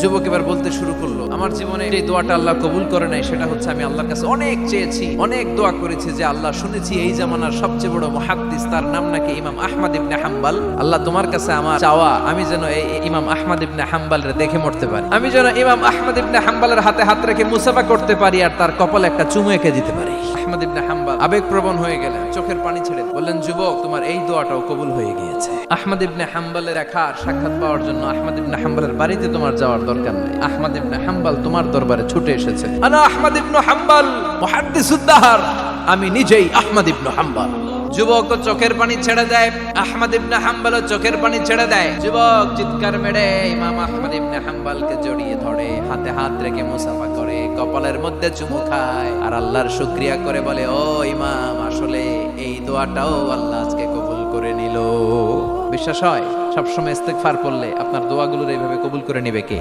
যুবক এবার বলতে শুরু করলো, আমার জীবনে যে দোয়াটা আল্লাহ কবুল করে নাই সেটা হচ্ছে আমি আল্লাহর কাছে অনেক চেয়েছি, অনেক দোয়া করেছি যে আল্লাহ শুনেছি এই জামানার সবচেয়ে বড় মুহাদ্দিস, তার নাম নাকি ইমাম আহমদ ইবনে হাম্বল। আল্লাহ তোমার কাছে আমার চাওয়া আমি যেন এই ইমাম আহমদ ইবনে হাম্বলরে দেখে মরতে পারি, আমি যেন ইমাম আহমদ ইবনে হাম্বলের হাতে হাত রেখে মুসাফা করতে পারি আর তার কপালে একটা চুমু এঁকে দিতে পারি। আহমদ ইবনে হাম্বল আবেগপ্রবণ হয়ে গেলেন, চোখের পানি ছেড়ে বললেন, যুবক তোমার এই দোয়াটাও কবুল হয়ে গিয়েছে। আহমদ ইবনে হাম্বলের দেখা সাক্ষাৎ পাওয়ার জন্য আহমদ ইবনে হাম্বলের বাড়িতে তোমার যাওয়ার দরকার নেই, আহমদ ইবনে হাম্বল তোমার দরবারে ছুটে এসেছে। আনা আহমদ ইবনে হাম্বল মুহাদ্দিসুদ দাহর, আমি নিজেই আহমদ ইবনে হাম্বল। যুবক চোখের পানি ছেড়ে দেয়, আহমদ ইবনে হাম্বল চোখের পানি ছেড়ে দেয়। যুবক চিৎকার মেরে ইমাম আহমদ ইবনে হাম্বলকে জড়িয়ে ধরে, হাতে হাত রেখে মুসাফা করে, কপালের মধ্যে চুমু খায় আর আল্লাহর শুকরিয়া করে বলে, ও ইমাম, আসলে এই দোয়াটাও আল্লাহ আজকে কবুল করে নিল। বিশ্বাস হয় সবসময় ইস্তেগফার করলে আপনার দোয়াগুলোর এইভাবে কবুল করে নিবে কে?